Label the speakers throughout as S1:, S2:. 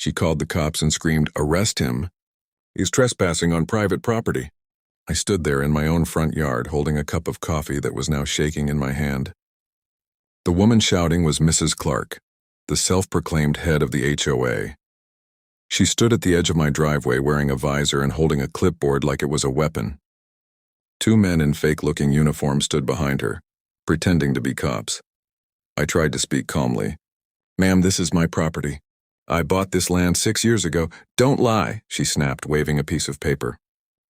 S1: She called the cops and screamed, "Arrest him! He's trespassing on private property." I stood there in my own front yard holding a cup of coffee that was now shaking in my hand. The woman shouting was Mrs. Clark, the self-proclaimed head of the HOA. She stood at the edge of my driveway wearing a visor and holding a clipboard like it was a weapon. Two men in fake-looking uniforms stood behind her, pretending to be cops. I tried to speak calmly. "Ma'am, this is my property. I bought this land 6 years ago." "Don't lie," she snapped, waving a piece of paper.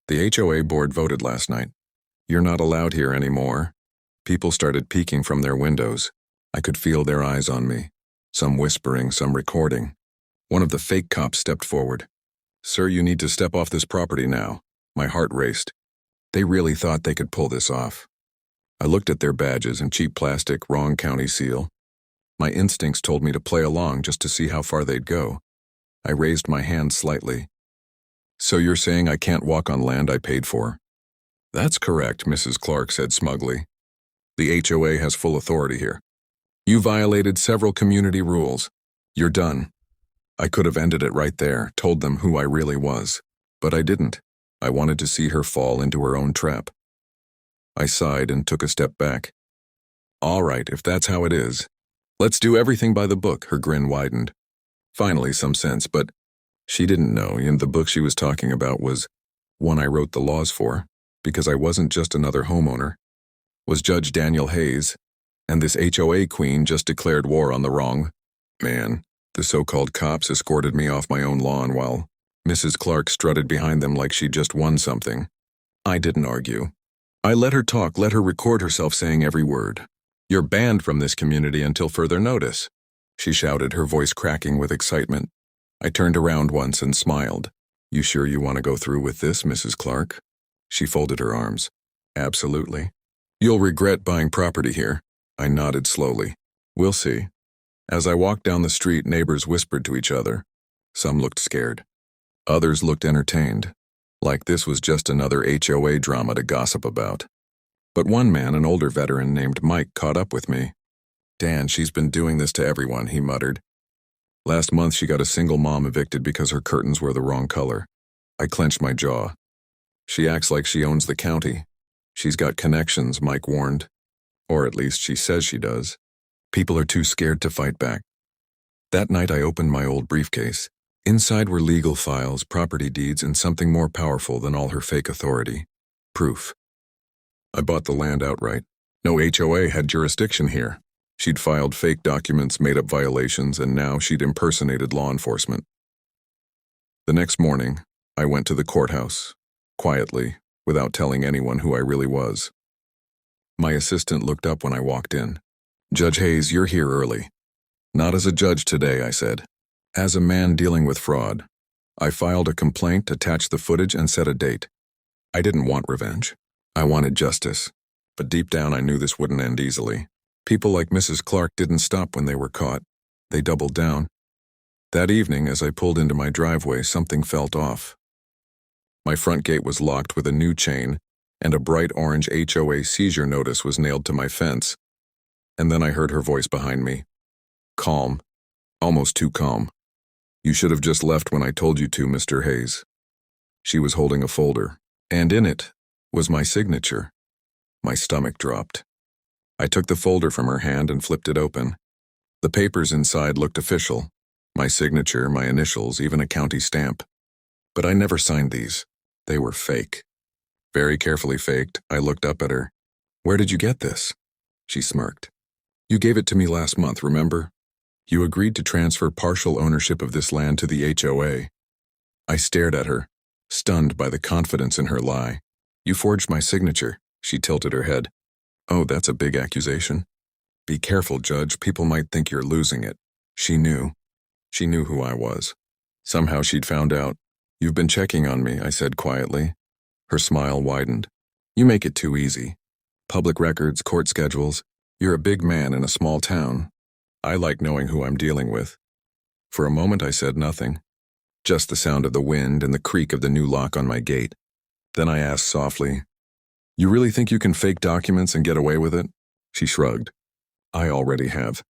S1: "The HOA board voted last night. You're not allowed here anymore." People started peeking from their windows. I could feel their eyes on me, some whispering, some recording. One of the fake cops stepped forward. "Sir, you need to step off this property now." My heart raced. They really thought they could pull this off. I looked at their badges and cheap plastic, wrong county seal. My instincts told me to play along just to see how far they'd go. I raised my hand slightly. "So you're saying I can't walk on land I paid for?" "That's correct," Mrs. Clark said smugly. "The HOA has full authority here. You violated several community rules. You're done." I could have ended it right there, told them who I really was. But I didn't. I wanted to see her fall into her own trap. I sighed and took a step back. "All right, if that's how it is. Let's do everything by the book." Her grin widened. Finally, some sense, but she didn't know, and the book she was talking about was one I wrote the laws for, because I wasn't just another homeowner. Was Judge Daniel Hayes, and this HOA queen just declared war on the wrong man. The so-called cops escorted me off my own lawn while Mrs. Clark strutted behind them like she'd just won something. I didn't argue. I let her talk, let her record herself saying every word. "You're banned from this community until further notice," she shouted, her voice cracking with excitement. I turned around once and smiled. "You sure you want to go through with this, Mrs. Clark?" She folded her arms. "Absolutely. You'll regret buying property here." I nodded slowly. "We'll see." As I walked down the street, neighbors whispered to each other. Some looked scared. Others looked entertained, like this was just another HOA drama to gossip about. But one man, an older veteran named Mike, caught up with me. "Dan, she's been doing this to everyone," he muttered. "Last month she got a single mom evicted because her curtains were the wrong color." I clenched my jaw. "She acts like she owns the county. She's got connections," Mike warned. "Or at least she says she does. People are too scared to fight back." That night I opened my old briefcase. Inside were legal files, property deeds, and something more powerful than all her fake authority. Proof. I bought the land outright. No HOA had jurisdiction here. She'd filed fake documents, made up violations, and now she'd impersonated law enforcement. The next morning, I went to the courthouse, quietly, without telling anyone who I really was. My assistant looked up when I walked in. "Judge Hayes, you're here early." "Not as a judge today," I said. "As a man dealing with fraud." I filed a complaint, attached the footage, and set a date. I didn't want revenge. I wanted justice. But deep down I knew this wouldn't end easily. People like Mrs. Clark didn't stop when they were caught. They doubled down. That evening, as I pulled into my driveway, something felt off. My front gate was locked with a new chain, and a bright orange HOA seizure notice was nailed to my fence. And then I heard her voice behind me. Calm. Almost too calm. "You should have just left when I told you to, Mr. Hayes." She was holding a folder, and in it was my signature. My stomach dropped. I took the folder from her hand and flipped it open. The papers inside looked official. My signature, my initials, even a county stamp. But I never signed these. They were fake. Very carefully faked. I looked up at her. "Where did you get this?" She smirked. "You gave it to me last month, remember? You agreed to transfer partial ownership of this land to the HOA. I stared at her, stunned by the confidence in her lie. "You forged my signature." She tilted her head. "Oh, that's a big accusation." "Be careful, Judge. People might think you're losing it." She knew. She knew who I was. Somehow she'd found out. "You've been checking on me," I said quietly. Her smile widened. "You make it too easy. Public records, court schedules. You're a big man in a small town. I like knowing who I'm dealing with." For a moment I said nothing. Just the sound of the wind and the creak of the new lock on my gate. Then I asked softly, "You really think you can fake documents and get away with it?" She shrugged. "I already have.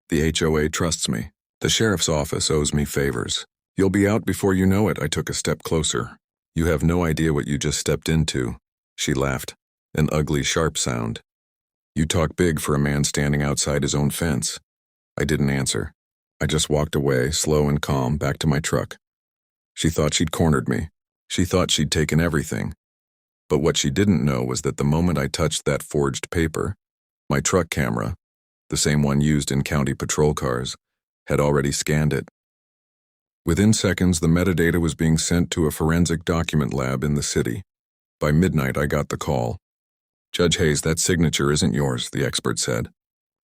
S1: The HOA trusts me. The sheriff's office owes me favors. You'll be out before you know it. I took a step closer. You have no idea what you just stepped into. She laughed, an ugly, sharp sound. You talk big for a man standing outside his own fence. I didn't answer. I just walked away, slow and calm, back to my truck. She thought she'd cornered me. She thought she'd taken everything. But what she didn't know was that the moment I touched that forged paper, my truck camera, the same one used in county patrol cars, had already scanned it. Within seconds, the metadata was being sent to a forensic document lab in the city. By midnight, I got the call. Judge Hayes, that signature isn't yours, the expert said.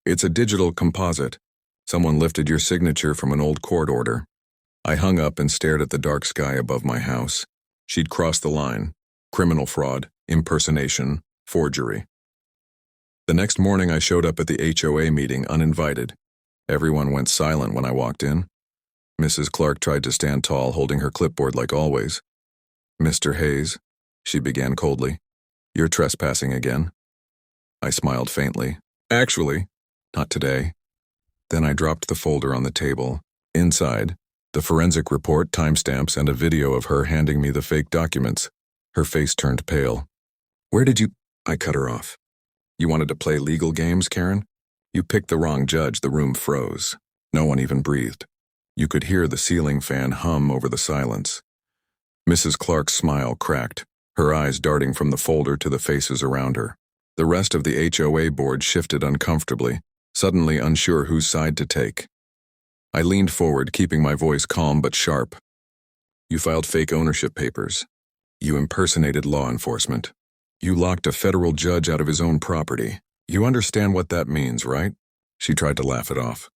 S1: It's a digital composite. Someone lifted your signature from an old court order. I hung up and stared at the dark sky above my house. She'd crossed the line. Criminal fraud, impersonation, forgery. The next morning, I showed up at the HOA meeting uninvited. Everyone went silent when I walked in. Mrs. Clark tried to stand tall, holding her clipboard like always. Mr. Hayes, she began coldly, you're trespassing again. I smiled faintly. Actually, not today. Then I dropped the folder on the table. Inside, the forensic report, timestamps, and a video of her handing me the fake documents. Her face turned pale. Where did you... I cut her off. You wanted to play legal games, Karen? You picked the wrong judge. The room froze. No one even breathed. You could hear the ceiling fan hum over the silence. Mrs. Clark's smile cracked, her eyes darting from the folder to the faces around her. The rest of the HOA board shifted uncomfortably, suddenly unsure whose side to take. I leaned forward, keeping my voice calm but sharp. You filed fake ownership papers. You impersonated law enforcement. You locked a federal judge out of his own property. You understand what that means, right? She tried to laugh it off.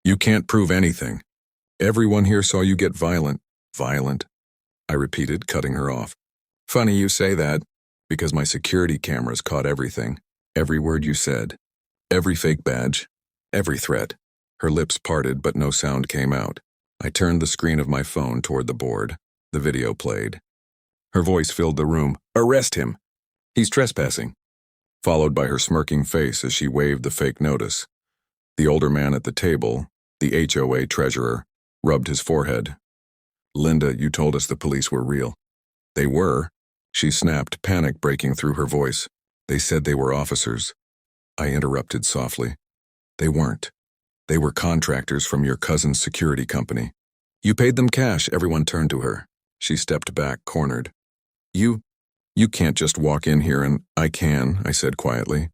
S1: You can't prove anything. Everyone here saw you get violent. Violent? I repeated, cutting her off. Funny you say that, because my security cameras caught everything. Every word you said. Every fake badge. Every threat. Her lips parted, but no sound came out. I turned the screen of my phone toward the board. The video played. Her voice filled the room. Arrest him! He's trespassing. Followed by her smirking face as she waved the fake notice. The older man at the table, the HOA treasurer, rubbed his forehead. Linda, you told us the police were real. They were. She snapped, panic breaking through her voice. They said they were officers. I interrupted softly. They weren't. They were contractors from your cousin's security company. You paid them cash. Everyone turned to her. She stepped back, cornered. You can't just walk in here and... I can, I said quietly.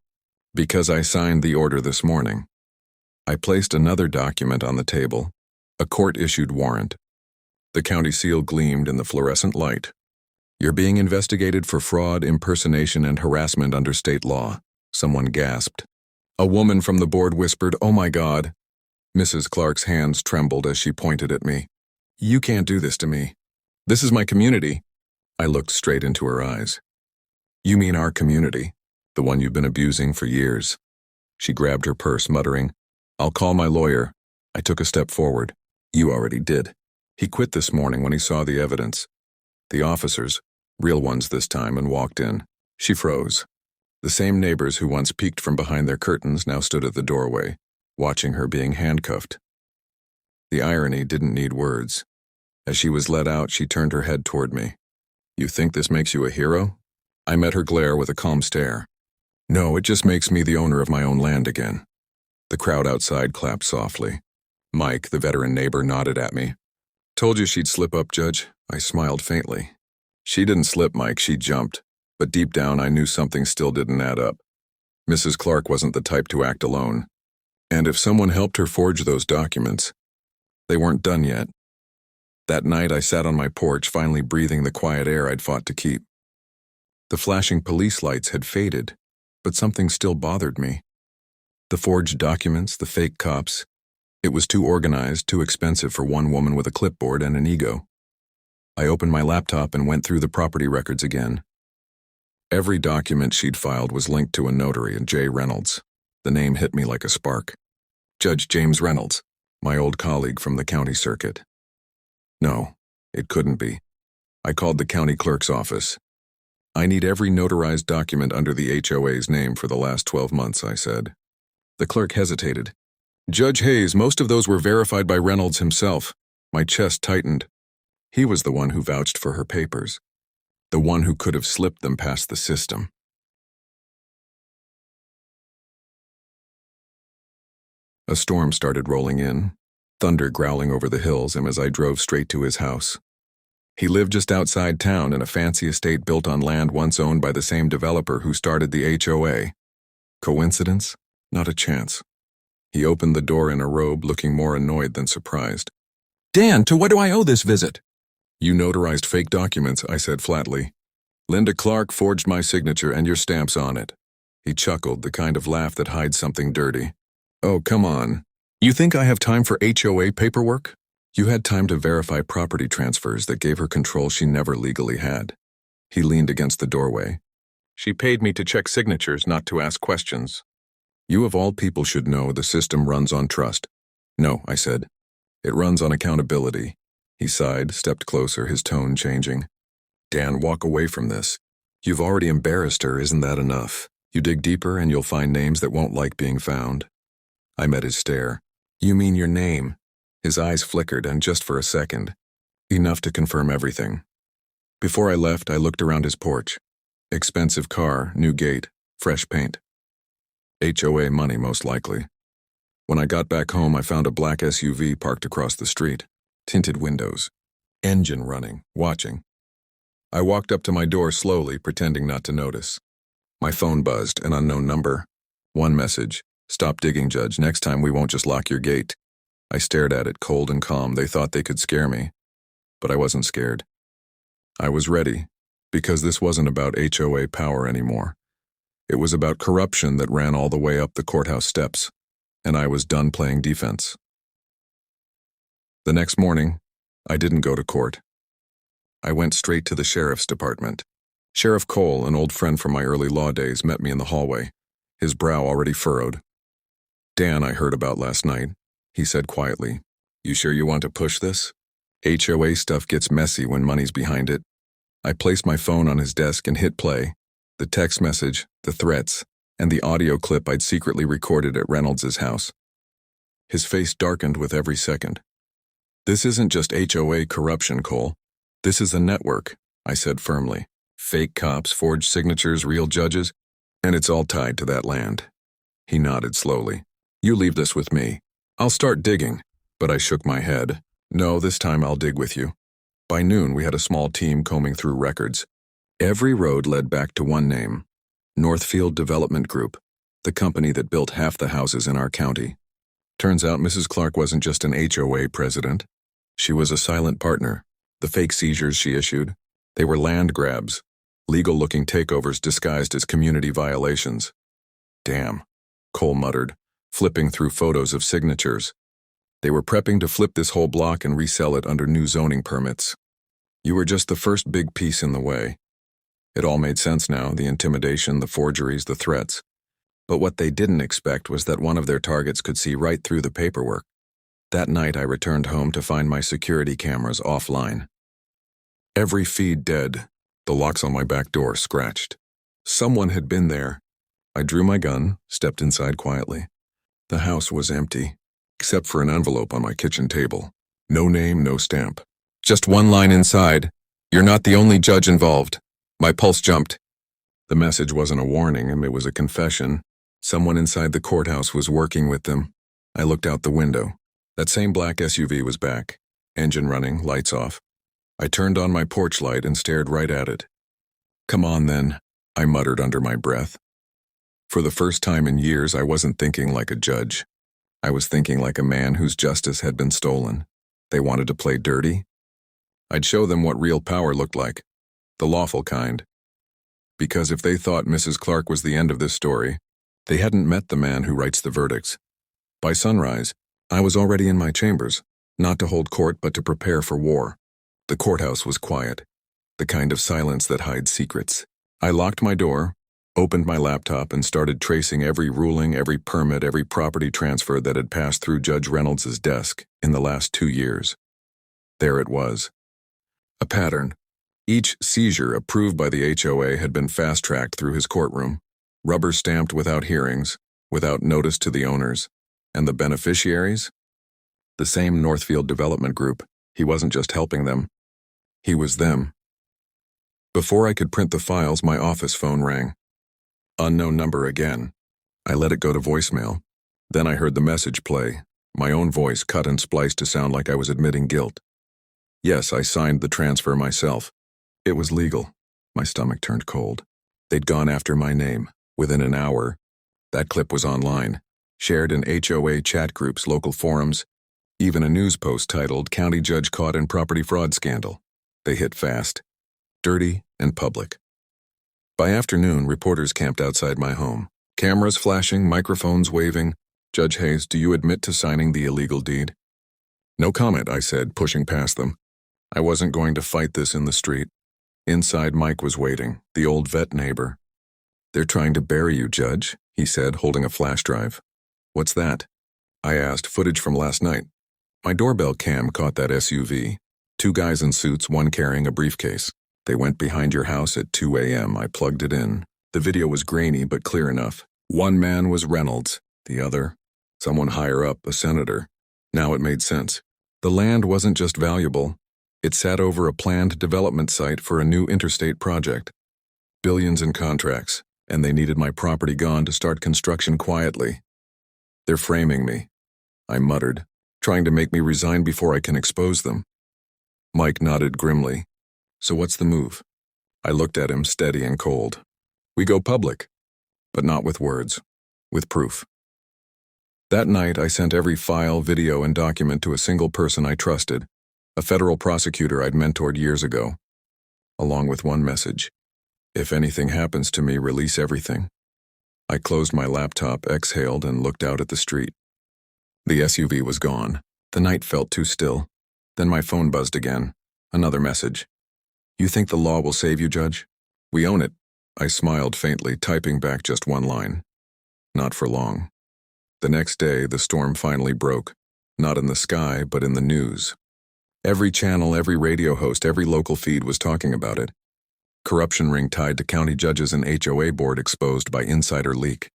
S1: Because I signed the order this morning. I placed another document on the table. A court-issued warrant. The county seal gleamed in the fluorescent light. You're being investigated for fraud, impersonation, and harassment under state law. Someone gasped. A woman from the board whispered, "Oh my God." Mrs. Clark's hands trembled as she pointed at me. You can't do this to me. This is my community. I looked straight into her eyes. You mean our community, the one you've been abusing for years. She grabbed her purse, muttering, I'll call my lawyer. I took a step forward. You already did. He quit this morning when he saw the evidence. The officers, real ones this time, and walked in. She froze. The same neighbors who once peeked from behind their curtains now stood at the doorway, watching her being handcuffed. The irony didn't need words. As she was led out, she turned her head toward me. You think this makes you a hero? I met her glare with a calm stare. No, it just makes me the owner of my own land again. The crowd outside clapped softly. Mike, the veteran neighbor, nodded at me. Told you she'd slip up, Judge. I smiled faintly. She didn't slip, Mike, she jumped. But deep down I knew something still didn't add up. Mrs. Clark wasn't the type to act alone. And if someone helped her forge those documents, they weren't done yet. That night I sat on my porch, finally breathing the quiet air I'd fought to keep. The flashing police lights had faded, but something still bothered me. The forged documents, the fake cops. It was too organized, too expensive for one woman with a clipboard and an ego. I opened my laptop and went through the property records again. Every document she'd filed was linked to a notary, and J. Reynolds. The name hit me like a spark. Judge James Reynolds, my old colleague from the county circuit. No, it couldn't be. I called the county clerk's office. I need every notarized document under the HOA's name for the last 12 months, I said. The clerk hesitated. Judge Hayes, most of those were verified by Reynolds himself. My chest tightened. He was the one who vouched for her papers, the one who could have slipped them past the system. A storm started rolling in, thunder growling over the hills as I drove straight to his house. He lived just outside town in a fancy estate built on land once owned by the same developer who started the HOA. Coincidence? Not a chance. He opened the door in a robe, looking more annoyed than surprised.
S2: Dan, to what do I owe this visit?
S1: You notarized fake documents, I said flatly. Linda Clark forged my signature and your stamps on it. He chuckled, the kind of laugh that hides something dirty. Oh, come on. You think I have time for HOA paperwork? You had time to verify property transfers that gave her control she never legally had. He leaned against the doorway. She paid me to check signatures, not to ask questions. You of all people should know the system runs on trust. No, I said. It runs on accountability. He sighed, stepped closer, his tone changing. Dan, walk away from this. You've already embarrassed her, isn't that enough? You dig deeper and you'll find names that won't like being found. I met his stare. You mean your name? His eyes flickered, and just for a second. Enough to confirm everything. Before I left, I looked around his porch. Expensive car, new gate, fresh paint. HOA money, most likely. When I got back home, I found a black SUV parked across the street. Tinted windows. Engine running, watching. I walked up to my door slowly, pretending not to notice. My phone buzzed, an unknown number. One message. Stop digging, Judge. Next time we won't just lock your gate. I stared at it, cold and calm. They thought they could scare me. But I wasn't scared. I was ready, because this wasn't about HOA power anymore. It was about corruption that ran all the way up the courthouse steps, and I was done playing defense. The next morning, I didn't go to court. I went straight to the sheriff's department. Sheriff Cole, an old friend from my early law days, met me in the hallway, his brow already furrowed. Dan, I heard about last night, he said quietly. You sure you want to push this? HOA stuff gets messy when money's behind it. I placed my phone on his desk and hit play. The text message, the threats, and the audio clip I'd secretly recorded at Reynolds' house. His face darkened with every second. This isn't just HOA corruption, Cole. This is a network, I said firmly. Fake cops, forged signatures, real judges, and it's all tied to that land. He nodded slowly. You leave this with me. I'll start digging. But I shook my head. No, this time I'll dig with you. By noon, we had a small team combing through records. Every road led back to one name. Northfield Development Group, the company that built half the houses in our county. Turns out Mrs. Clark wasn't just an HOA president. She was a silent partner. The fake seizures she issued, they were land grabs, legal-looking takeovers disguised as community violations. Damn, Cole muttered, flipping through photos of signatures. They were prepping to flip this whole block and resell it under new zoning permits. You were just the first big piece in the way. It all made sense now, the intimidation, the forgeries, the threats. But what they didn't expect was that one of their targets could see right through the paperwork. That night I returned home to find my security cameras offline. Every feed dead, the locks on my back door scratched. Someone had been there. I drew my gun, stepped inside quietly. The house was empty, except for an envelope on my kitchen table. No name, no stamp. Just one line inside. You're not the only judge involved. My pulse jumped. The message wasn't a warning, it was a confession. Someone inside the courthouse was working with them. I looked out the window. That same black SUV was back. Engine running, lights off. I turned on my porch light and stared right at it. Come on then, I muttered under my breath. For the first time in years, I wasn't thinking like a judge. I was thinking like a man whose justice had been stolen. They wanted to play dirty? I'd show them what real power looked like. The lawful kind. Because if they thought Mrs. Clark was the end of this story, they hadn't met the man who writes the verdicts. By sunrise, I was already in my chambers, not to hold court but to prepare for war. The courthouse was quiet, the kind of silence that hides secrets. I locked my door, opened my laptop, and started tracing every ruling, every permit, every property transfer that had passed through Judge Reynolds' desk in the last 2 years. There it was. A pattern. Each seizure approved by the HOA had been fast-tracked through his courtroom, rubber-stamped without hearings, without notice to the owners. And the beneficiaries? The same Northfield Development Group. He wasn't just helping them. He was them. Before I could print the files, my office phone rang. Unknown number again. I let it go to voicemail. Then I heard the message play, my own voice cut and spliced to sound like I was admitting guilt. Yes, I signed the transfer myself. It was legal. My stomach turned cold. They'd gone after my name. Within an hour. That clip was online, shared in HOA chat groups, local forums, even a news post titled "County Judge Caught in Property Fraud Scandal." They hit fast, dirty, and public. By afternoon, reporters camped outside my home. Cameras flashing, microphones waving. "Judge Hayes, do you admit to signing the illegal deed?" "No comment," I said, pushing past them. I wasn't going to fight this in the street. Inside, Mike was waiting, the old vet neighbor. "They're trying to bury you, Judge," he said, holding a flash drive. "What's that?" I asked, footage from last night. My doorbell cam caught that SUV. 2 guys in suits, one carrying a briefcase. "They went behind your house at 2 a.m. I plugged it in. The video was grainy but clear enough. One man was Reynolds, the other, someone higher up, a senator. Now it made sense. The land wasn't just valuable. It sat over a planned development site for a new interstate project. Billions in contracts, and they needed my property gone to start construction quietly. "They're framing me," I muttered, "trying to make me resign before I can expose them." Mike nodded grimly. "So what's the move?" I looked at him, steady and cold. "We go public, but not with words, with proof." That night, I sent every file, video, and document to a single person I trusted, a federal prosecutor I'd mentored years ago, along with one message: "If anything happens to me, release everything." I closed my laptop, exhaled, and looked out at the street. The SUV was gone. The night felt too still. Then my phone buzzed again. Another message. "You think the law will save you, Judge?" "We own it." I smiled faintly, typing back just one line. Not for long. The next day, the storm finally broke. Not in the sky, but in the news. Every channel, every radio host, every local feed was talking about it. Corruption ring tied to county judges and HOA board exposed by insider leak.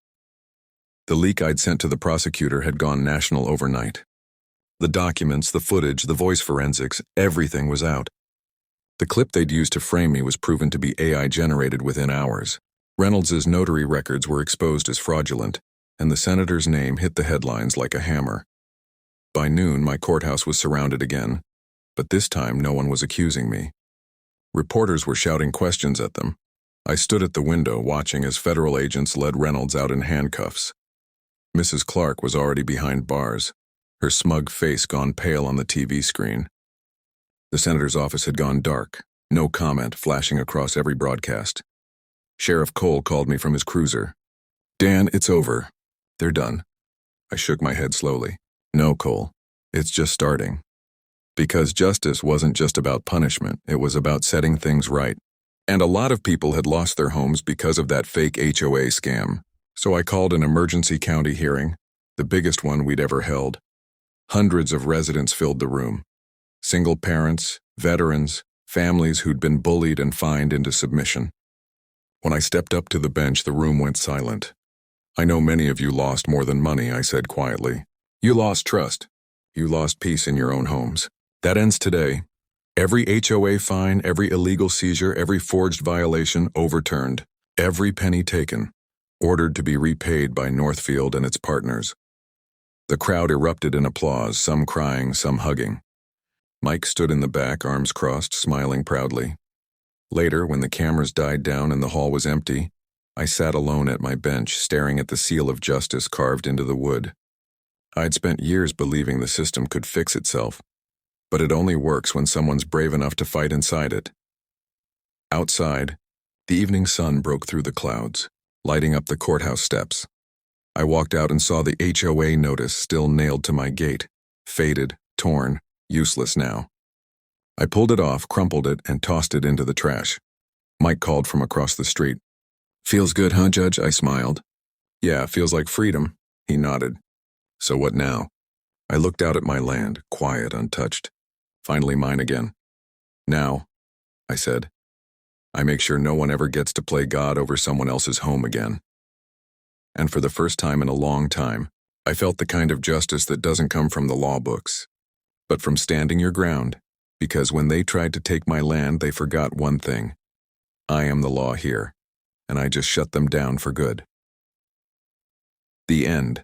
S1: The leak I'd sent to the prosecutor had gone national overnight. The documents, the footage, the voice forensics, everything was out. The clip they'd used to frame me was proven to be AI generated within hours. Reynolds's notary records were exposed as fraudulent, and the senator's name hit the headlines like a hammer. By noon, my courthouse was surrounded again, but this time no one was accusing me. Reporters were shouting questions at them. I stood at the window watching as federal agents led Reynolds out in handcuffs. Mrs. Clark was already behind bars, her smug face gone pale on the TV screen. The senator's office had gone dark, no comment flashing across every broadcast. Sheriff Cole called me from his cruiser. "Dan, it's over. They're done." I shook my head slowly. "No, Cole, it's just starting." Because justice wasn't just about punishment, it was about setting things right. And a lot of people had lost their homes because of that fake HOA scam. So I called an emergency county hearing, the biggest one we'd ever held. Hundreds of residents filled the room. Single parents, veterans, families who'd been bullied and fined into submission. When I stepped up to the bench, the room went silent. "I know many of you lost more than money," I said quietly. "You lost trust. You lost peace in your own homes. That ends today. Every HOA fine, every illegal seizure, every forged violation overturned. Every penny taken, ordered to be repaid by Northfield and its partners." The crowd erupted in applause, some crying, some hugging. Mike stood in the back, arms crossed, smiling proudly. Later, when the cameras died down and the hall was empty, I sat alone at my bench, staring at the seal of justice carved into the wood. I'd spent years believing the system could fix itself, but it only works when someone's brave enough to fight inside it. Outside, the evening sun broke through the clouds, lighting up the courthouse steps. I walked out and saw the HOA notice still nailed to my gate, faded, torn, useless now. I pulled it off, crumpled it, and tossed it into the trash. Mike called from across the street. "Feels good, huh, Judge?" I smiled. "Yeah, feels like freedom," he nodded. "So what now?" I looked out at my land, quiet, untouched. Finally mine again. "Now," I said, "I make sure no one ever gets to play God over someone else's home again." And for the first time in a long time, I felt the kind of justice that doesn't come from the law books, but from standing your ground, Because when they tried to take my land, they forgot one thing. I am the law here, and I just shut them down for good. The end.